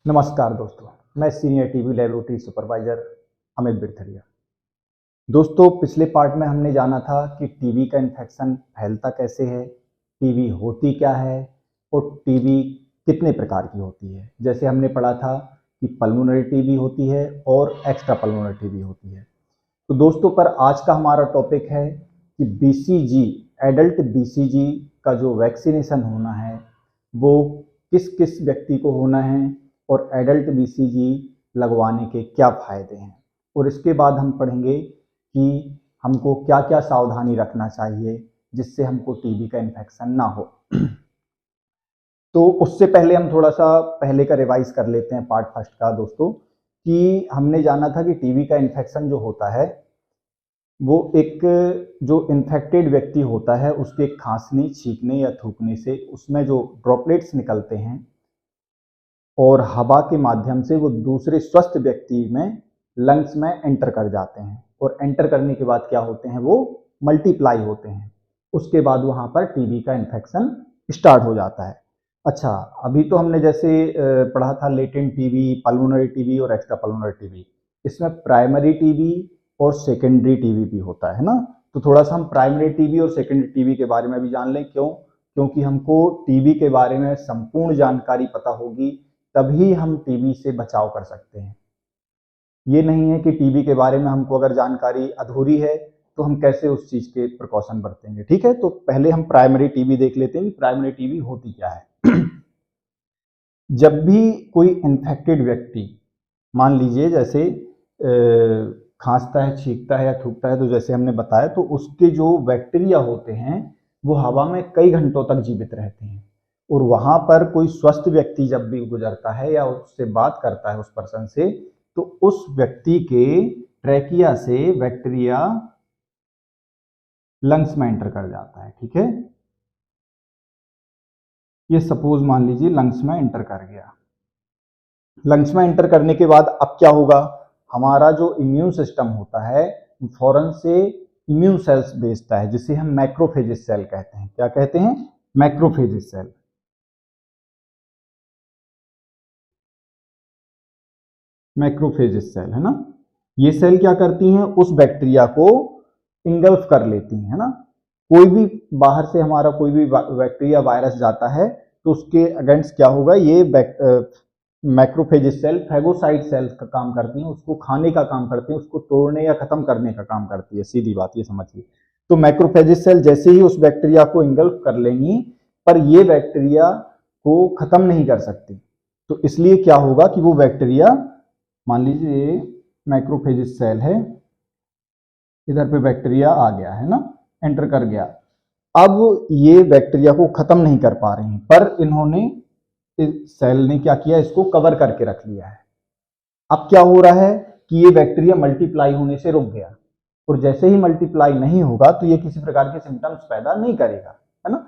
नमस्कार दोस्तों, मैं senior TB laboratory supervisor Amit Birtharia. दोस्तों, पिछले पार्ट में हमने जाना था कि टीबी का इन्फेक्शन फैलता कैसे है, टीबी होती क्या है और टीबी कितने प्रकार की होती है। जैसे हमने पढ़ा था कि पल्मोनरी टीबी होती है और एक्स्ट्रा पल्मोनरी टीबी होती है। तो दोस्तों, पर आज का हमारा टॉपिक है कि बीसीजी, एडल्ट बीसीजी का जो वैक्सीनेशन होना है वो किस किस व्यक्ति को होना है और एडल्ट बीसीजी लगवाने के क्या फ़ायदे हैं। और इसके बाद हम पढ़ेंगे कि हमको क्या क्या सावधानी रखना चाहिए जिससे हमको टीबी का इन्फेक्शन ना हो। तो उससे पहले हम थोड़ा सा पहले का रिवाइज कर लेते हैं पार्ट फर्स्ट का दोस्तों, कि हमने जाना था कि टीबी का इन्फेक्शन जो होता है वो एक जो इन्फेक्टेड व्यक्ति होता है उसके खांसने, छींकने या थूकने से उसमें जो ड्रॉपलेट्स निकलते हैं और हवा के माध्यम से वो दूसरे स्वस्थ व्यक्ति में लंग्स में एंटर कर जाते हैं और एंटर करने के बाद क्या होते हैं, वो मल्टीप्लाई होते हैं। उसके बाद वहाँ पर टीबी का इन्फेक्शन स्टार्ट हो जाता है। अच्छा, अभी तो हमने जैसे पढ़ा था लेटेंट टीबी, पल्मोनरी टीबी और एक्स्ट्रा पल्मोनरी टीबी। इसमें प्राइमरी टीबी और सेकेंडरी टीबी भी होता है ना। तो थोड़ा सा हम प्राइमरी टीबी और सेकेंडरी टीबी के बारे में भी जान लें। क्यों? क्योंकि हमको टीबी के बारे में संपूर्ण जानकारी पता होगी, तभी हम टीबी से बचाव कर सकते हैं। ये नहीं है कि टीबी के बारे में हमको अगर जानकारी अधूरी है तो हम कैसे उस चीज़ के प्रिकॉशन बरतेंगे। ठीक है, तो पहले हम प्राइमरी टीबी देख लेते हैं कि प्राइमरी टीबी होती क्या है। जब भी कोई इन्फेक्टेड व्यक्ति, मान लीजिए जैसे खांसता है, छींकता है या थूकता है, तो जैसे हमने बताया तो उसके जो बैक्टीरिया होते हैं वो हवा में कई घंटों तक जीवित रहते हैं और वहाँ पर कोई स्वस्थ व्यक्ति जब भी गुजरता है या उससे बात करता है उस पर्सन से, तो उस व्यक्ति के ट्रैकिया से बैक्टीरिया लंग्स में एंटर कर जाता है। ठीक है, ये सपोज मान लीजिए लंग्स में एंटर कर गया। लंग्स में एंटर करने के बाद अब क्या होगा, हमारा जो इम्यून सिस्टम होता है फौरन से इम्यून सेल्स भेजता है जिसे हम मैक्रोफेजेस सेल कहते हैं। क्या कहते हैं? Macrophages cell. मैक्रोफेजेस सेल है ना। ये सेल क्या करती हैं, उस बैक्टीरिया को इंगल्फ कर लेती हैं, है ना। कोई भी बाहर से हमारा कोई भी बैक्टीरिया, वायरस जाता है तो उसके अगेंस्ट क्या होगा, ये मैक्रोफेजेस सेल फैगोसाइट सेल्स का काम करती हैं, उसको खाने का काम करती हैं, उसको तोड़ने या खत्म करने का काम करती है। सीधी बात ये समझिए। तो मैक्रोफेजेस सेल जैसे ही उस बैक्टीरिया को इंगल्फ कर लेंगी, पर ये बैक्टीरिया को खत्म नहीं कर सकती। तो इसलिए क्या होगा कि वो बैक्टीरिया, मान लीजिए मैक्रोफेजेस सेल है, इधर पे बैक्टीरिया आ गया है ना, एंटर कर गया। अब ये बैक्टीरिया को खत्म नहीं कर पा रही हैं, पर इन्होंने, इस सेल ने क्या किया, इसको कवर करके रख लिया है। अब क्या हो रहा है कि ये बैक्टीरिया मल्टीप्लाई होने से रुक गया और जैसे ही मल्टीप्लाई नहीं होगा तो ये किसी प्रकार के सिम्टम्स पैदा नहीं करेगा, है ना।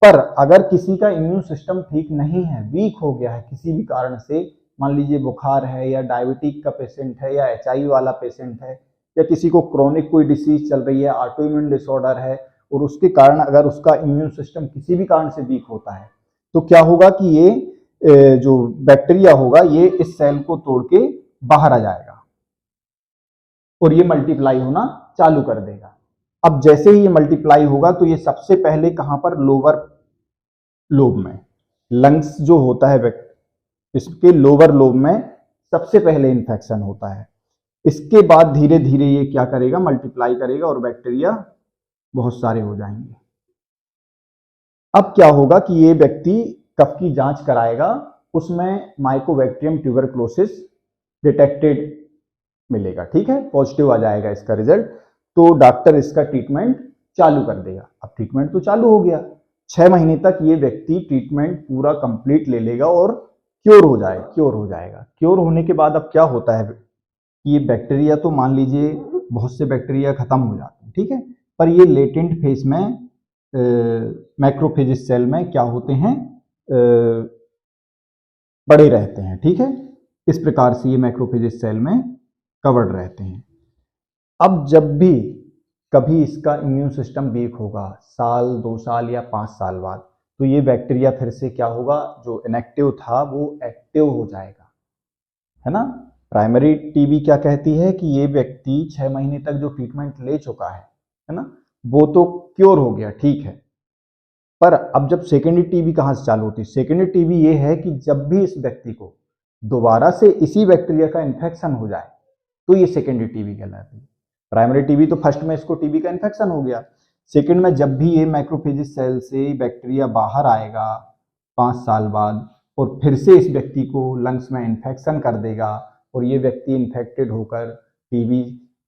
पर अगर किसी का इम्यून सिस्टम ठीक नहीं है, वीक हो गया है किसी भी कारण से, मान लीजिए बुखार है या डायबिटिक का पेशेंट है या एचआईवी वाला पेशेंट है या किसी को क्रोनिक कोई डिसीज चल रही है, ऑटो इम्यून डिसऑर्डर है, और उसके कारण अगर उसका इम्यून सिस्टम किसी भी कारण से वीक होता है तो क्या होगा कि ये जो बैक्टीरिया होगा ये इस सेल को तोड़ के बाहर आ जाएगा और ये मल्टीप्लाई होना चालू कर देगा। अब जैसे ही ये मल्टीप्लाई होगा तो ये सबसे पहले कहां पर, लोअर लोब में, लंग्स जो होता है इसके लोअर लोब में सबसे पहले इन्फेक्शन होता है। इसके बाद धीरे धीरे ये क्या करेगा, मल्टीप्लाई करेगा और बैक्टीरिया बहुत सारे हो जाएंगे। अब क्या होगा कि ये व्यक्ति कफ की जांच कराएगा, उसमें माइकोबैक्टीरियम ट्यूबरक्लोसिस डिटेक्टेड मिलेगा। ठीक है, पॉजिटिव आ जाएगा इसका रिजल्ट। तो डॉक्टर इसका ट्रीटमेंट चालू कर देगा। अब ट्रीटमेंट तो चालू हो गया, 6 महीने तक ये व्यक्ति ट्रीटमेंट पूरा कंप्लीट ले लेगा और क्योर हो जाएगा। क्योर होने के बाद अब क्या होता है, ये बैक्टीरिया तो मान लीजिए बहुत से बैक्टीरिया खत्म हो जाते हैं, ठीक है, पर ये लेटेंट फेज में मैक्रोफेजेस सेल में क्या होते हैं, बड़े रहते हैं। ठीक है, इस प्रकार से ये मैक्रोफेजेस सेल में कवर्ड रहते हैं। अब जब भी कभी इसका इम्यून सिस्टम वीक होगा, साल, 2 साल या 5 साल बाद, तो ये बैक्टीरिया फिर से क्या होगा, जो इनएक्टिव था वो एक्टिव हो जाएगा। है ना। प्राइमरी टीबी क्या कहती है कि ये व्यक्ति 6 महीने तक जो ट्रीटमेंट ले चुका है ना, वो तो क्योर हो गया, ठीक है। पर अब जब सेकेंडरी टीबी कहां से चालू होती है? सेकेंडरी टीबी ये है कि जब भी इस व्यक्ति को दोबारा से इसी बैक्टीरिया का इन्फेक्शन हो जाए तो ये सेकेंडरी टीबी कहलाती है। प्राइमरी टीबी तो फर्स्ट में इसको टीबी का इन्फेक्शन हो गया, सेकेंड में जब भी ये मैक्रोफेजेस सेल से बैक्टीरिया बाहर आएगा 5 साल बाद और फिर से इस व्यक्ति को लंग्स में इन्फेक्शन कर देगा और ये व्यक्ति इन्फेक्टेड होकर टीबी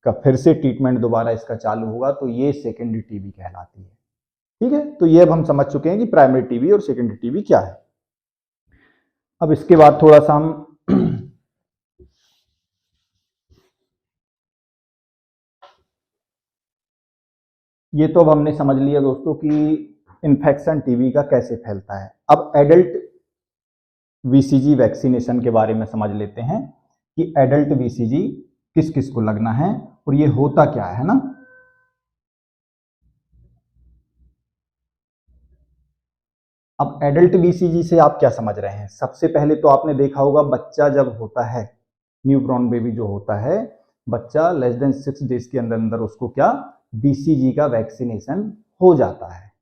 का फिर से ट्रीटमेंट दोबारा इसका चालू होगा, तो ये सेकेंडरी टीबी कहलाती है। ठीक है, तो ये अब हम समझ चुके हैं कि प्राइमरी टीबी और सेकेंडरी टीबी क्या है। अब इसके बाद थोड़ा सा हम ये तो अब हमने समझ लिया दोस्तों कि इन्फेक्शन टीबी का कैसे फैलता है। अब एडल्ट बीसीजी वैक्सीनेशन के बारे में समझ लेते हैं कि एडल्ट बीसीजी किस किस को लगना है और ये होता क्या है ना। अब एडल्ट बीसीजी से आप क्या समझ रहे हैं? सबसे पहले तो आपने देखा होगा बच्चा जब होता है, न्यूबॉर्न बेबी जो होता है, बच्चा लेस देन 6 डेज के अंदर अंदर उसको क्या बीसीजी का वैक्सीनेशन हो जाता है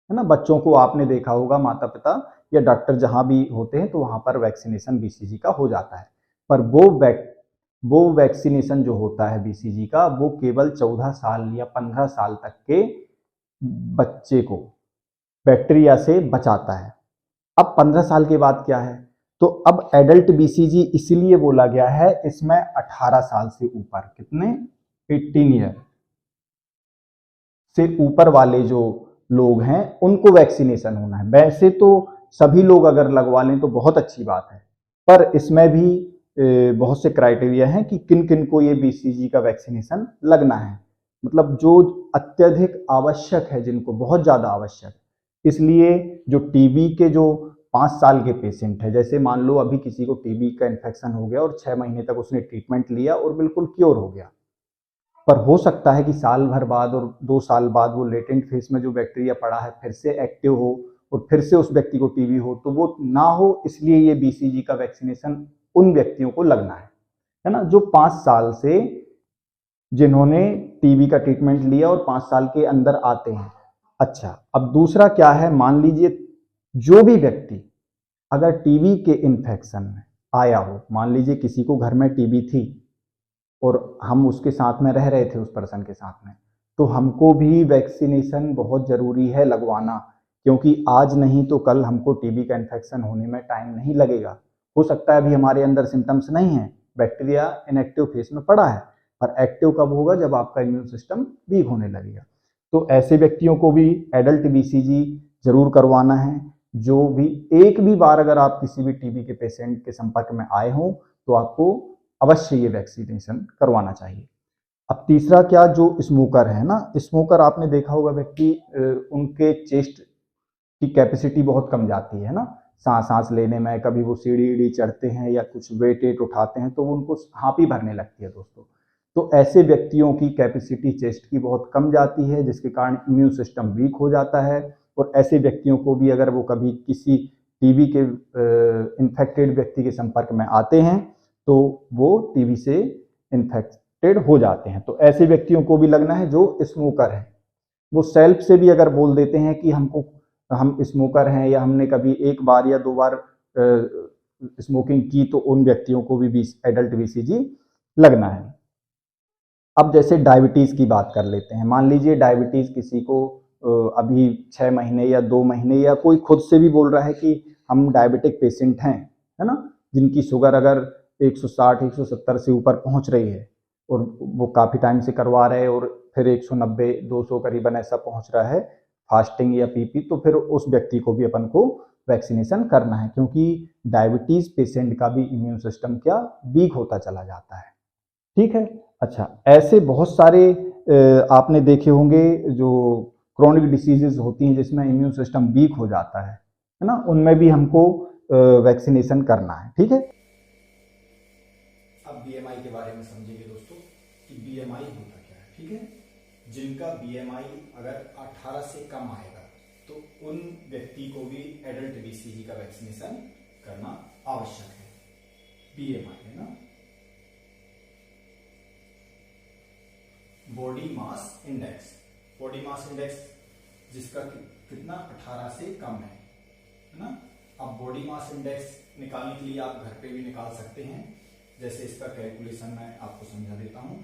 ना। बच्चों को आपने देखा होगा माता पिता या डॉक्टर जहां भी होते हैं तो वहां पर वैक्सीनेशन बीसीजी का हो जाता है। पर वो वैक्सीनेशन जो होता है बीसीजी का वो केवल 14 साल या 15 साल तक के बच्चे को बैक्टीरिया से बचाता है। अब 15 साल के बाद क्या है? तो अब एडल्ट बीसीजी इसलिए बोला गया है, इसमें 18 साल से ऊपर, कितने 18 ईयर से ऊपर वाले जो लोग हैं उनको वैक्सीनेशन होना है। वैसे तो सभी लोग अगर लगवा लें तो बहुत अच्छी बात है, पर इसमें भी बहुत से क्राइटेरिया हैं कि किन किन को ये बीसीजी का वैक्सीनेशन लगना है। मतलब जो अत्यधिक आवश्यक है, जिनको बहुत ज्यादा आवश्यक, इसलिए जो टीबी के जो 5 साल के पेशेंट है, जैसे मान लो अभी किसी को टीबी का इन्फेक्शन हो गया और 6 महीने तक उसने ट्रीटमेंट लिया और बिल्कुल क्योर हो गया, पर हो सकता है कि साल भर बाद और 2 साल बाद वो लेटेंट फेज में जो बैक्टीरिया पड़ा है फिर से एक्टिव हो और फिर से उस व्यक्ति को टीबी हो, तो वो ना हो, इसलिए ये बीसीजी का वैक्सीनेशन उन व्यक्तियों को लगना है ना, जो 5 साल से जिन्होंने टीबी का ट्रीटमेंट लिया और 5 साल के अंदर आते हैं। अच्छा, अब दूसरा क्या है, मान लीजिए जो भी व्यक्ति अगर टीबी के इन्फेक्शन में आया हो, मान लीजिए किसी को घर में टीबी थी और हम उसके साथ में रह रहे थे उस पर्सन के साथ में, तो हमको भी वैक्सीनेशन बहुत जरूरी है लगवाना, क्योंकि आज नहीं तो कल हमको टीबी का इन्फेक्शन होने में टाइम नहीं लगेगा। हो सकता है अभी हमारे अंदर सिम्टम्स नहीं है, बैक्टीरिया इनएक्टिव फेज में पड़ा है, पर एक्टिव कब होगा? जब आपका इम्यून सिस्टम वीक होने लगेगा। तो ऐसे व्यक्तियों को भी एडल्ट बीसीजी जरूर करवाना है। जो भी एक भी बार अगर आप किसी भी टीबी के पेशेंट के संपर्क में आए हों तो आपको अवश्य ये वैक्सीनेशन करवाना चाहिए। अब तीसरा क्या, जो स्मोकर है ना, स्मोकर आपने देखा होगा व्यक्ति उनके चेस्ट की कैपेसिटी बहुत कम जाती है ना, सांस लेने में, कभी वो सीढ़ी चढ़ते हैं या कुछ वेट उठाते हैं तो उनको हाँपी भरने लगती है दोस्तों। तो ऐसे व्यक्तियों की कैपेसिटी चेस्ट की बहुत कम जाती है, जिसके कारण इम्यून सिस्टम वीक हो जाता है। और ऐसे व्यक्तियों को भी अगर वो कभी किसी टीबी के इन्फेक्टेड व्यक्ति के संपर्क में आते हैं तो वो टीबी से इन्फेक्टेड हो जाते हैं। तो ऐसे व्यक्तियों को भी लगना है जो स्मोकर है। वो सेल्फ से भी अगर बोल देते हैं कि हम स्मोकर हैं या हमने कभी एक बार या 2 बार स्मोकिंग की, तो उन व्यक्तियों को भी एडल्ट बीसीजी लगना है। अब जैसे डायबिटीज की बात कर लेते हैं, मान लीजिए डायबिटीज किसी को अभी 6 महीने या 2 महीने, या कोई खुद से भी बोल रहा है कि हम डायबिटिक पेशेंट हैं, है ना, जिनकी शुगर अगर 160 170 से ऊपर पहुंच रही है और वो काफ़ी टाइम से करवा रहे हैं और फिर 190 200 करीबन ऐसा पहुंच रहा है फास्टिंग या पीपी, तो फिर उस व्यक्ति को भी अपन को वैक्सीनेशन करना है, क्योंकि डायबिटीज पेशेंट का भी इम्यून सिस्टम क्या वीक होता चला जाता है। ठीक है। अच्छा, ऐसे बहुत सारे आपने देखे होंगे जो क्रोनिक डिसीजेज होती हैं जिसमें इम्यून सिस्टम वीक हो जाता है ना, उनमें भी हमको वैक्सीनेशन करना है। ठीक है। अब बीएमआई के बारे में समझेंगे दोस्तों कि बीएमआई होता क्या है। ठीक है, जिनका बीएमआई अगर 18 से कम आएगा तो उन व्यक्ति को भी एडल्ट बीसीजी का वैक्सीनेशन करना आवश्यक है। बीएमआई है ना, body mass index. Body mass index जिसका कितना 18 से कम है ना। अब बॉडी मास इंडेक्स निकालने के लिए आप घर पे भी निकाल सकते हैं। जैसे इसका कैलकुलेशन मैं आपको समझा देता हूं।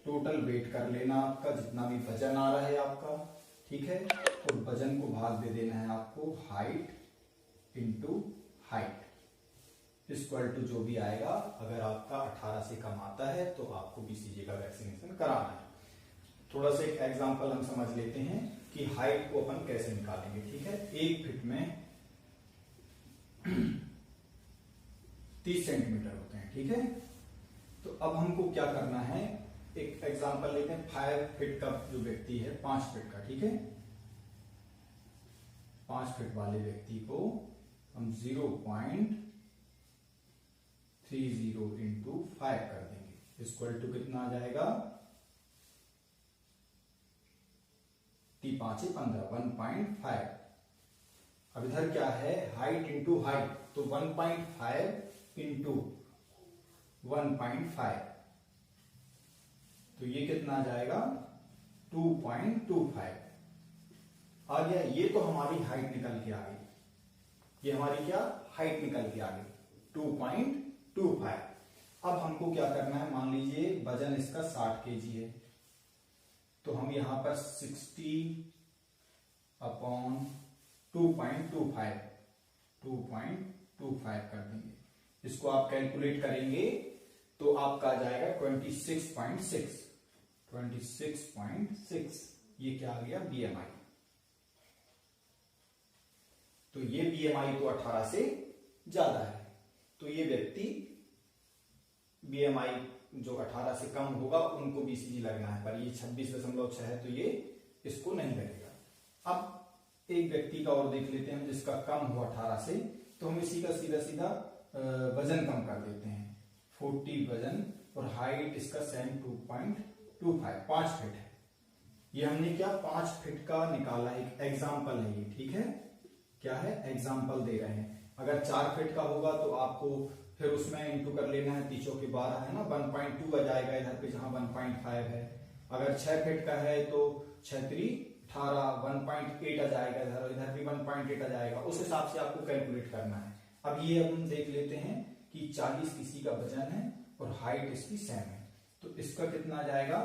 टोटल वेट कर लेना आपका, जितना भी वजन आ रहा है आपका, ठीक है, और वजन को भाग दे देना है आपको height into height equal to जो भी आएगा। अगर आपका 18 से कम आता है तो आपको बीसीजी का वैक्सीनेशन कराना है। थोड़ा सा एक एग्जांपल हम समझ लेते हैं कि हाइट को अपन कैसे निकालेंगे, ठीक है। 1 फीट में 30 सेंटीमीटर होते हैं, ठीक है। तो अब हमको क्या करना है, एक एग्जांपल लेते हैं। 5 फीट का जो व्यक्ति है, 5 फीट का, ठीक है, 5 फीट वाले व्यक्ति को हम 0.30 इंटू 5 कर देंगे, इक्वल टू कितना आ जाएगा, 5 15 1.5। अब इधर क्या है, हाइट इंटू हाइट, तो 1.5 इंटू 1.5, तो ये कितना आ जाएगा 2.25 आ गया। ये तो हमारी हाइट निकल के आ गई, ये हमारी क्या हाइट निकल के आ गई 2.25। अब हमको क्या करना है, मान लीजिए वजन इसका 60 kg है, तो हम यहां पर 60/2.25 कर देंगे। इसको आप कैलकुलेट करेंगे तो आपका आ जाएगा 26.6। ये क्या आ गया, बीएमआई। तो ये बीएमआई तो 18 से ज्यादा है, तो ये व्यक्ति बीएमआई जो 18 से कम होगा उनको बीसीजी लगना है, पर ये 26.6 है तो ये इसको नहीं लगेगा। अब एक व्यक्ति का और देख लेते हैं जिसका कम हो 18 से, तो हम इसी का सीधा सीधा वजन कम कर देते हैं, 40 वजन, और हाइट इसका सेम 2.25 5 फीट है। ये हमने क्या 5 फीट का निकाला, एक एग्जाम्पल है ये, ठीक है, क्या है एग्जाम्पल दे रहे हैं। अगर 4 फीट का होगा तो आपको फिर उसमें इंटू कर लेना है, 3 चौके 12 है ना, 1.2 आ जाएगा इधर पे जहां 1.5 है। अगर 6 फीट का है तो 6 3 18 1.8 आ जाएगा इधर, इधर भी 1.8 आ जाएगा। उस हिसाब से आपको कैलकुलेट करना है। अब ये हम देख लेते हैं कि 40 किसी का वजन है और हाइट इसकी सेम है, तो इसका कितना आ जाएगा,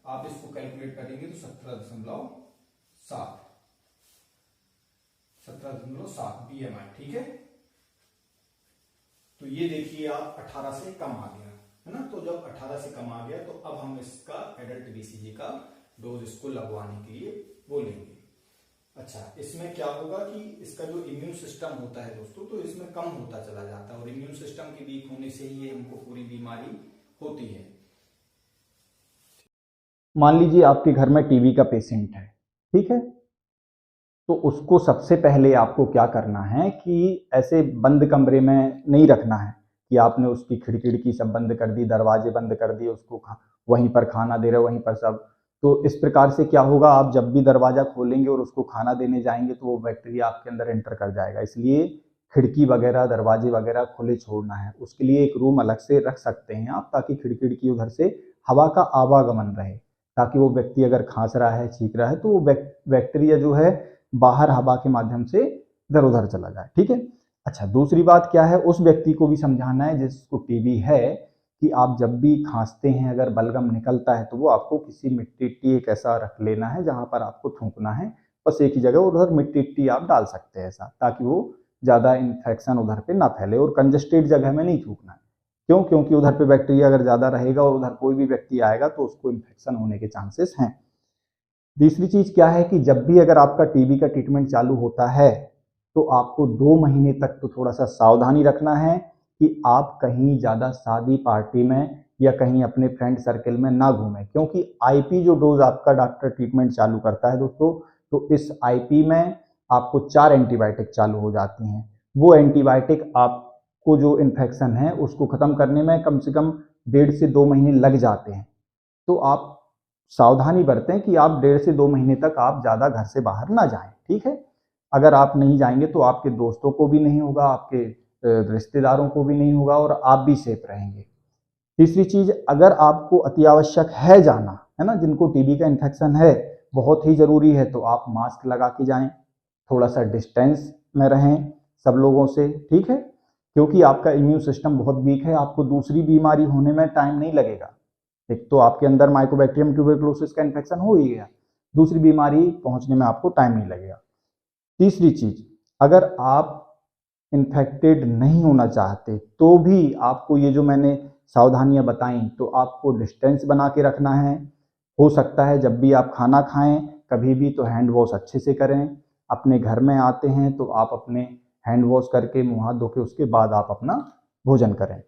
आप इसको कैलकुलेट करेंगे तो 17.7 बीएमआई, ठीक है। तो ये देखिए आप 18 से कम आ गया है ना। तो जब 18 से कम आ गया तो अब हम इसका एडल्ट बीसीजी का डोज इसको लगवाने के लिए बोलेंगे। अच्छा, इसमें क्या होगा कि इसका जो इम्यून सिस्टम होता है दोस्तों, तो इसमें कम होता चला जाता है, और इम्यून सिस्टम के वीक होने से ही हमको पूरी बीमारी होती है। मान लीजिए आपके घर में टीबी का पेशेंट है, ठीक है, तो उसको सबसे पहले आपको क्या करना है कि ऐसे बंद कमरे में नहीं रखना है कि आपने उसकी खिड़की सब बंद कर दी, दरवाजे बंद कर दिए, उसको वहीं पर खाना दे रहे हो, वहीं पर सब। तो इस प्रकार से क्या होगा, आप जब भी दरवाजा खोलेंगे और उसको खाना देने जाएंगे तो वो बैक्टीरिया आपके अंदर एंटर कर जाएगा। इसलिए खिड़की वगैरह दरवाजे वगैरह खुले छोड़ना है। उसके लिए एक रूम अलग से रख सकते हैं आप, ताकि खिड़की उधर से हवा का आवागमन रहे, ताकि वो व्यक्ति अगर खांस रहा है, छींक रहा है, तो वो बैक्टीरिया जो है बाहर हवा के माध्यम से इधर उधर चला जाए, ठीक है। अच्छा, दूसरी बात क्या है, उस व्यक्ति को भी समझाना है जिसको टीबी है कि आप जब भी खांसते हैं, अगर बलगम निकलता है, तो वो आपको किसी मिट्टी एक ऐसा रख लेना है जहां पर आपको थूकना है, बस एक ही जगह, और उधर मिट्टी आप डाल सकते हैं ऐसा, ताकि वो ज्यादा इन्फेक्शन उधर पे ना फैले, और कंजस्टेड जगह में नहीं थूकना है। क्यों? क्योंकि उधर पे बैक्टीरिया अगर ज्यादा रहेगा और उधर कोई भी व्यक्ति आएगा तो उसको इन्फेक्शन होने के चांसेस हैं। तीसरी चीज क्या है कि जब भी अगर आपका टीबी का ट्रीटमेंट चालू होता है तो आपको 2 महीने तक तो थोड़ा सा सावधानी रखना है कि आप कहीं ज्यादा शादी पार्टी में या कहीं अपने फ्रेंड सर्कल में ना घूमें, क्योंकि आईपी जो डोज आपका डॉक्टर ट्रीटमेंट चालू करता है दोस्तों, तो इस आईपी में आपको 4 एंटीबायोटिक चालू हो जाती हैं। वो एंटीबायोटिक आपको जो इन्फेक्शन है उसको खत्म करने में कम से कम 1.5 से 2 महीने लग जाते हैं। तो आप सावधानी बरतें कि आप 1.5 से 2 महीने तक आप ज़्यादा घर से बाहर ना जाएं, ठीक है। अगर आप नहीं जाएंगे तो आपके दोस्तों को भी नहीं होगा, आपके रिश्तेदारों को भी नहीं होगा, और आप भी सेफ रहेंगे। तीसरी चीज, अगर आपको अति आवश्यक है जाना, है ना, जिनको टीबी का इन्फेक्शन है, बहुत ही जरूरी है, तो आप मास्क लगा के जाएं, थोड़ा सा डिस्टेंस में रहें सब लोगों से, ठीक है, क्योंकि आपका इम्यून सिस्टम बहुत वीक है, आपको दूसरी बीमारी होने में टाइम नहीं लगेगा। एक तो आपके अंदर माइकोबैक्टीरियम ट्यूबरकुलोसिस का इन्फेक्शन हो ही गया, दूसरी बीमारी पहुंचने में आपको टाइम नहीं लगेगा। तीसरी चीज, अगर आप इन्फेक्टेड नहीं होना चाहते तो भी आपको ये जो मैंने सावधानियां बताई, तो आपको डिस्टेंस बना के रखना है। हो सकता है जब भी आप खाना खाएं कभी भी तो हैंड वॉश अच्छे से करें, अपने घर में आते हैं तो आप अपने हैंड वॉश करके मुंह हाथ धो के उसके बाद आप अपना भोजन करें।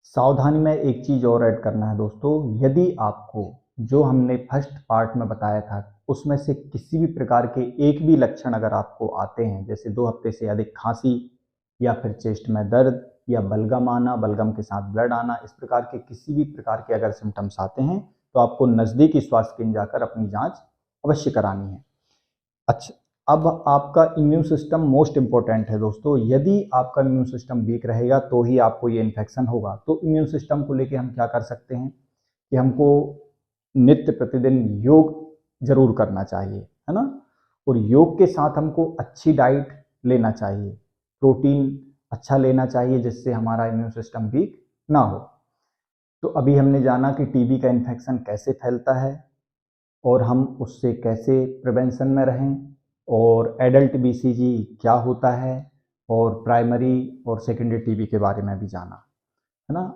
सावधानी में एक चीज और ऐड करना है दोस्तों, यदि आपको जो हमने फर्स्ट पार्ट में बताया था उसमें से किसी भी प्रकार के एक भी लक्षण अगर आपको आते हैं, जैसे 2 हफ्ते से अधिक खांसी या फिर चेस्ट में दर्द या बलगम आना, बलगम के साथ ब्लड आना, इस प्रकार के किसी भी प्रकार के अगर सिम्टम्स आते हैं तो आपको नज़दीकी स्वास्थ्य केंद्र जाकर अपनी जांच अवश्य करानी है। अच्छा, अब आपका इम्यून सिस्टम मोस्ट इंपॉर्टेंट है दोस्तों। यदि आपका इम्यून सिस्टम वीक रहेगा तो ही आपको ये इन्फेक्शन होगा। तो इम्यून सिस्टम को लेके हम क्या कर सकते हैं कि हमको नित्य प्रतिदिन योग जरूर करना चाहिए, है ना, और योग के साथ हमको अच्छी डाइट लेना चाहिए, प्रोटीन अच्छा लेना चाहिए जिससे हमारा इम्यून सिस्टम वीक ना हो। तो अभी हमने जाना कि टीबी का इन्फेक्शन कैसे फैलता है और हम उससे कैसे प्रिवेंशन में रहें, और एडल्ट बीसीजी क्या होता है, और प्राइमरी और सेकेंडरी टीबी के बारे में भी जाना, है ना।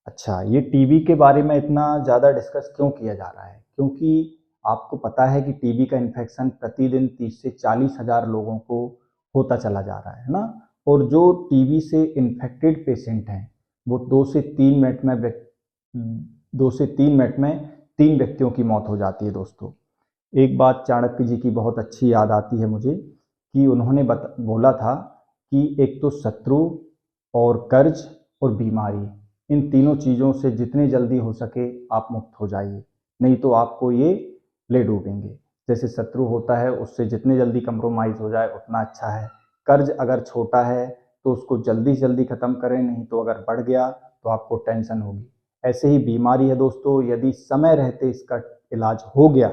अच्छा, ये टीबी के बारे में इतना ज़्यादा डिस्कस क्यों किया जा रहा है, क्योंकि आपको पता है कि टीबी का इन्फेक्शन प्रतिदिन 30 से 40 हज़ार लोगों को होता चला जा रहा है ना, और जो टीबी से इन्फेक्टेड पेशेंट हैं वो 2 से 3 मिनट में 3 व्यक्तियों की मौत हो जाती है दोस्तों। एक बात चाणक्य जी की बहुत अच्छी याद आती है मुझे कि उन्होंने बोला था कि एक तो शत्रु और कर्ज और बीमारी, इन तीनों चीज़ों से जितने जल्दी हो सके आप मुक्त हो जाइए, नहीं तो आपको ये ले डूबेंगे। जैसे शत्रु होता है उससे जितने जल्दी कंप्रोमाइज़ हो जाए उतना अच्छा है। कर्ज अगर छोटा है तो उसको जल्दी जल्दी ख़त्म करें, नहीं तो अगर बढ़ गया तो आपको टेंशन होगी। ऐसे ही बीमारी है दोस्तों, यदि समय रहते इसका इलाज हो गया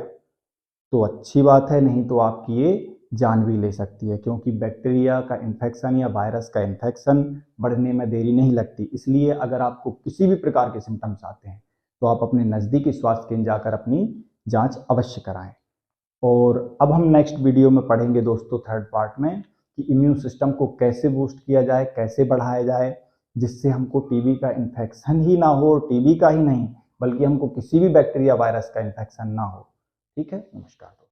तो अच्छी बात है, नहीं तो आपकी ये जान भी ले सकती है, क्योंकि बैक्टीरिया का इन्फेक्शन या वायरस का इन्फेक्शन बढ़ने में देरी नहीं लगती। इसलिए अगर आपको किसी भी प्रकार के सिम्टम्स आते हैं तो आप अपने नज़दीकी स्वास्थ्य केंद्र जाकर अपनी जांच अवश्य कराएं। और अब हम नेक्स्ट वीडियो में पढ़ेंगे दोस्तों, थर्ड पार्ट में, कि इम्यून सिस्टम को कैसे बूस्ट किया जाए, कैसे बढ़ाया जाए, जिससे हमको टीबी का इन्फेक्शन ही ना हो, और टीबी का ही नहीं बल्कि हमको किसी भी बैक्टीरिया वायरस का इन्फेक्शन ना हो। ठीक है, नमस्कार।